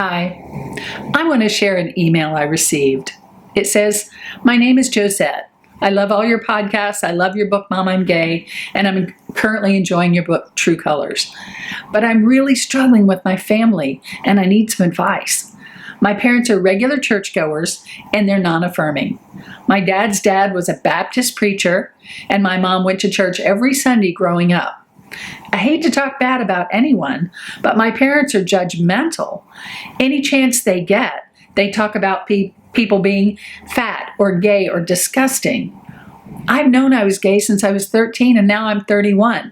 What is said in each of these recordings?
Hi, I want to share an email I received. It says, "My name is Josette. I love all your podcasts. I love your book, Mom, I'm Gay, and I'm currently enjoying your book, True Colors. But I'm really struggling with my family, and I need some advice. My parents are regular churchgoers, and they're non-affirming. My dad's dad was a Baptist preacher, and my mom went to church every Sunday growing up. I hate to talk bad about anyone, but my parents are judgmental. Any chance they get, they talk about people being fat or gay or disgusting. I've known I was gay since I was 13 and now I'm 31.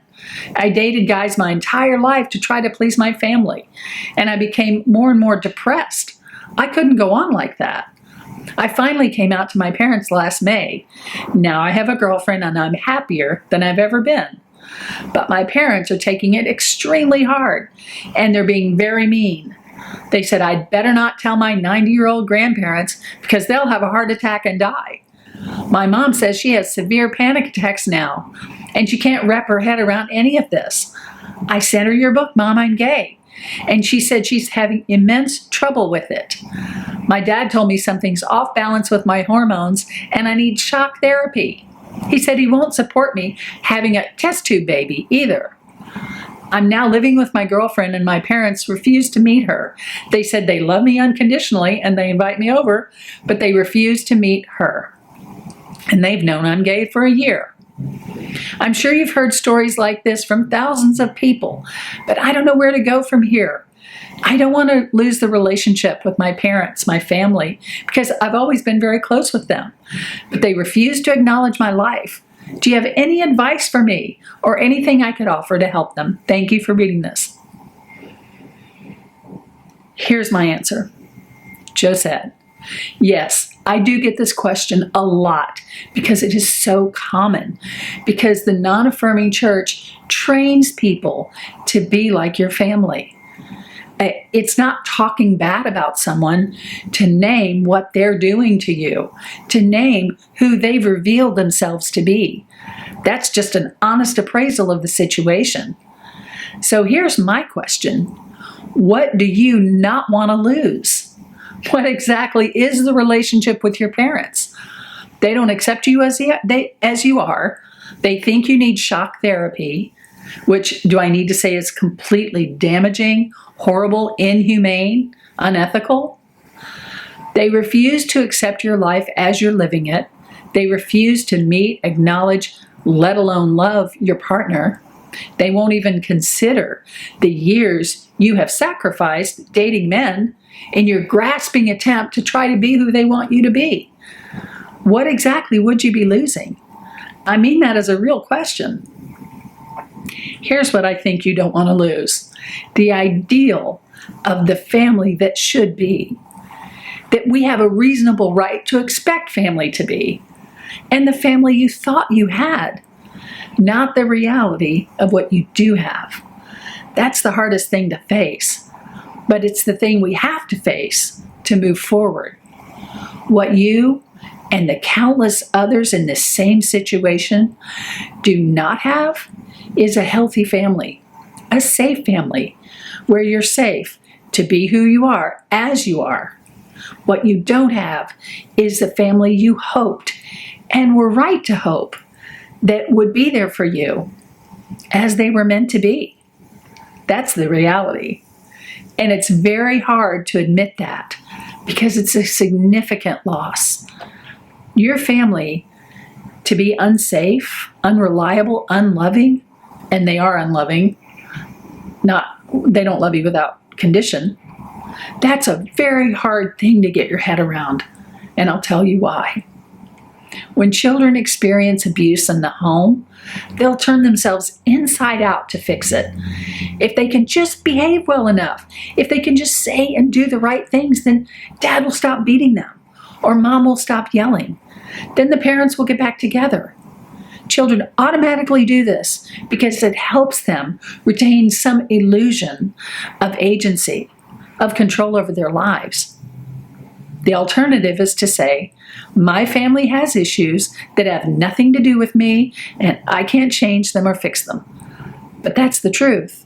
I dated guys my entire life to try to please my family, and I became more and more depressed. I couldn't go on like that. I finally came out to my parents last May. Now I have a girlfriend and I'm happier than I've ever been. But my parents are taking it extremely hard, and they're being very mean. They said I'd better not tell my 90-year-old grandparents because they'll have a heart attack and die. My mom says she has severe panic attacks now, and she can't wrap her head around any of this. I sent her your book, Mom, I'm Gay, and she said she's having immense trouble with it. My dad told me something's off balance with my hormones, and I need shock therapy. He said he won't support me having a test tube baby either. I'm now living with my girlfriend, and my parents refuse to meet her. They said they love me unconditionally and they invite me over, but they refuse to meet her. And they've known I'm gay for a year. I'm sure you've heard stories like this from thousands of people, but I don't know where to go from here. I don't want to lose the relationship with my parents, my family, because I've always been very close with them, but they refuse to acknowledge my life. Do you have any advice for me or anything I could offer to help them? Thank you for reading this." Here's my answer. Josette, yes, I do get this question a lot because it is so common, because the non-affirming church trains people to be like your family. It's not talking bad about someone to name what they're doing to you, to name who they've revealed themselves to be. That's just an honest appraisal of the situation. So here's my question. What do you not want to lose? What exactly is the relationship with your parents? They don't accept you as you are. They think you need shock therapy, which, do I need to say, is completely damaging, horrible, inhumane, unethical. They refuse to accept your life as you're living it. They refuse to meet, acknowledge, let alone love your partner. They won't even consider the years you have sacrificed dating men in your grasping attempt to try to be who they want you to be. What exactly would you be losing? I mean that as a real question. Here's what I think you don't want to lose. The ideal of the family that should be, that we have a reasonable right to expect family to be, and the family you thought you had, not the reality of what you do have. That's the hardest thing to face, but it's the thing we have to face to move forward. What you and the countless others in the same situation do not have is a healthy family, a safe family, where you're safe to be who you are, as you are. What you don't have is the family you hoped and were right to hope that would be there for you as they were meant to be. That's the reality. And it's very hard to admit that because it's a significant loss. Your family to be unsafe, unreliable, unloving, and they are unloving, they don't love you without condition. That's a very hard thing to get your head around, and I'll tell you why. When children experience abuse in the home, they'll turn themselves inside out to fix it. If they can just behave well enough, if they can just say and do the right things, then dad will stop beating them, or mom will stop yelling. Then the parents will get back together. Children automatically do this because it helps them retain some illusion of agency, of control over their lives. The alternative is to say, my family has issues that have nothing to do with me, and I can't change them or fix them. But that's the truth.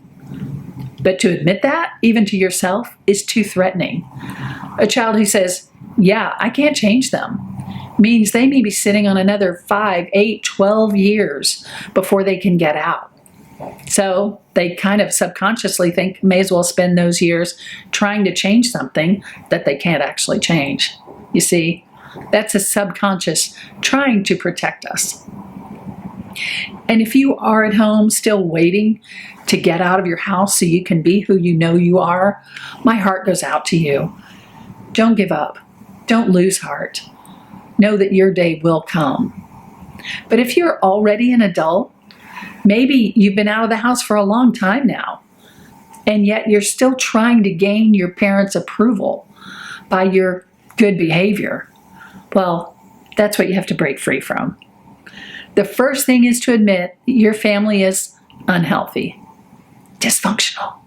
But to admit that, even to yourself, is too threatening. A child who says, yeah, I can't change them, means they may be sitting on another 5, 8, 12 years before they can get out. So they kind of subconsciously think, may as well spend those years trying to change something that they can't actually change. You see, that's a subconscious trying to protect us. And if you are at home still waiting to get out of your house so you can be who you know you are, my heart goes out to you. Don't give up. Don't lose heart. Know that your day will come. But if you're already an adult, maybe you've been out of the house for a long time now, and yet you're still trying to gain your parents' approval by your good behavior. Well, that's what you have to break free from. The first thing is to admit your family is unhealthy, dysfunctional.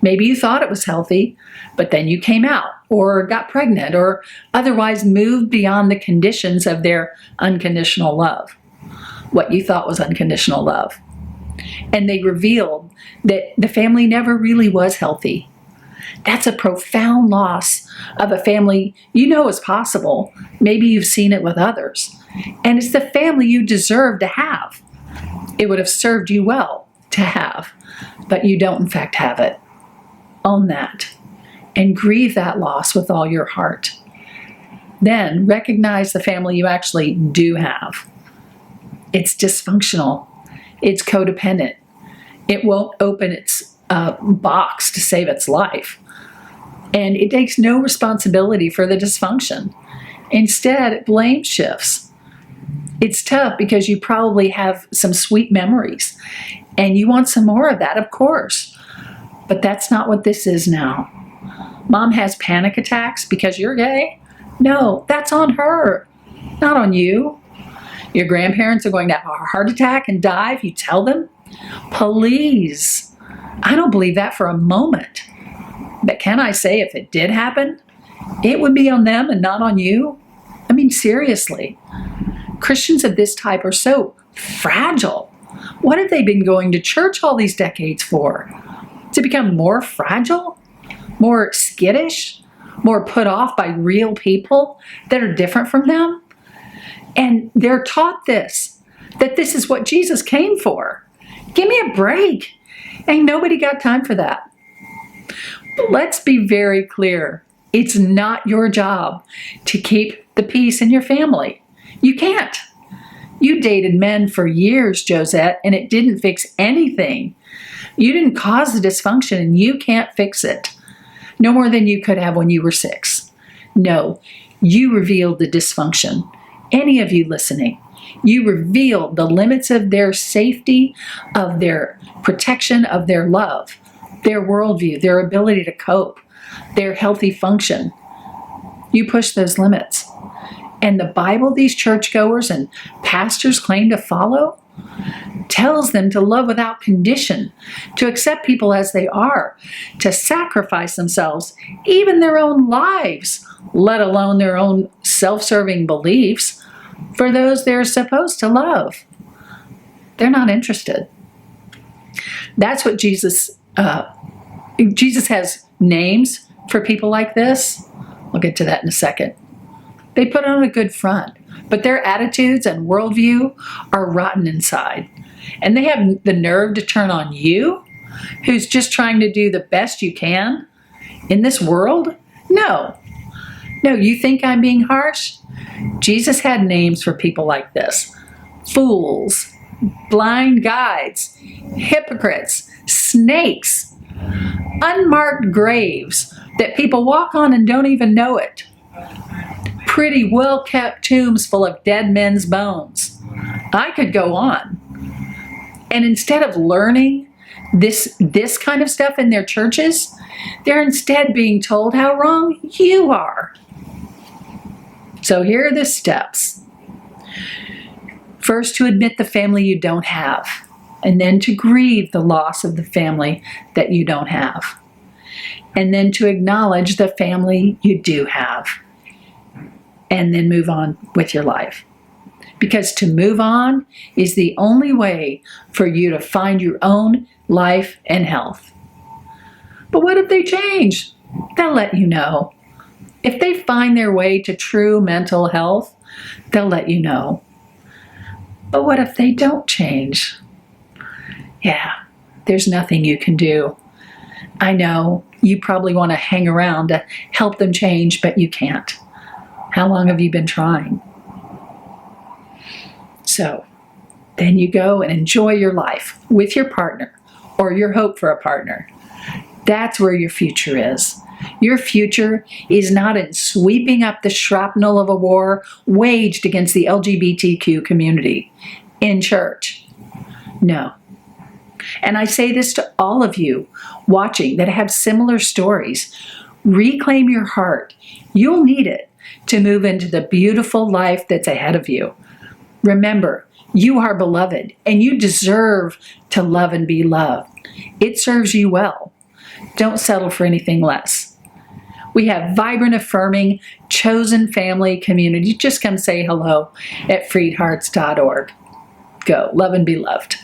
Maybe you thought it was healthy, but then you came out or got pregnant or otherwise moved beyond the conditions of their unconditional love, what you thought was unconditional love. And they revealed that the family never really was healthy. That's a profound loss of a family you know is possible. Maybe you've seen it with others. And it's the family you deserve to have. It would have served you well to have, but you don't in fact have it. Own that and grieve that loss with all your heart. Then recognize the family you actually do have. It's dysfunctional. It's codependent. It won't open its box to save its life. And it takes no responsibility for the dysfunction. Instead, it blame shifts. It's tough because you probably have some sweet memories and you want some more of that, of course. But that's not what this is now. Mom has panic attacks because you're gay? No, that's on her, not on you. Your grandparents are going to have a heart attack and die if you tell them? Please. I don't believe that for a moment. But can I say if it did happen, it would be on them and not on you? I mean, seriously. Christians of this type are so fragile. What have they been going to church all these decades for? To become more fragile? More skittish? More put off by real people that are different from them? And they're taught this, that this is what Jesus came for. Give me a break. Ain't nobody got time for that. But let's be very clear. It's not your job to keep the peace in your family. You can't. You dated men for years, Josette, and it didn't fix anything. You didn't cause the dysfunction and you can't fix it. No more than you could have when you were 6. No, you revealed the dysfunction. Any of you listening, you revealed the limits of their safety, of their protection, of their love, their worldview, their ability to cope, their healthy function. You pushed those limits. And the Bible these churchgoers and pastors claim to follow tells them to love without condition, to accept people as they are, to sacrifice themselves, even their own lives, let alone their own self-serving beliefs, for those they're supposed to love. They're not interested. That's what Jesus has names for people like this. We'll get to that in a second. They put on a good front, but their attitudes and worldview are rotten inside. And they have the nerve to turn on you, who's just trying to do the best you can in this world? No. No, you think I'm being harsh? Jesus had names for people like this. Fools, blind guides, hypocrites, snakes, unmarked graves that people walk on and don't even know it. Pretty well-kept tombs full of dead men's bones. I could go on. And instead of learning this kind of stuff in their churches, they're instead being told how wrong you are. So here are the steps. First, to admit the family you don't have, and then to grieve the loss of the family that you don't have, and then to acknowledge the family you do have, and then move on with your life. Because to move on is the only way for you to find your own life and health. But what if they change? They'll let you know. If they find their way to true mental health, they'll let you know. But what if they don't change? Yeah, there's nothing you can do. I know you probably want to hang around to help them change, but you can't. How long have you been trying? So then you go and enjoy your life with your partner or your hope for a partner. That's where your future is. Your future is not in sweeping up the shrapnel of a war waged against the LGBTQ community in church. No. And I say this to all of you watching that have similar stories. Reclaim your heart. You'll need it to move into the beautiful life that's ahead of you. Remember, you are beloved and you deserve to love and be loved. It serves you well. Don't settle for anything less. We have vibrant, affirming, chosen family community. Just come say hello at freedhearts.org. Go, love and be loved.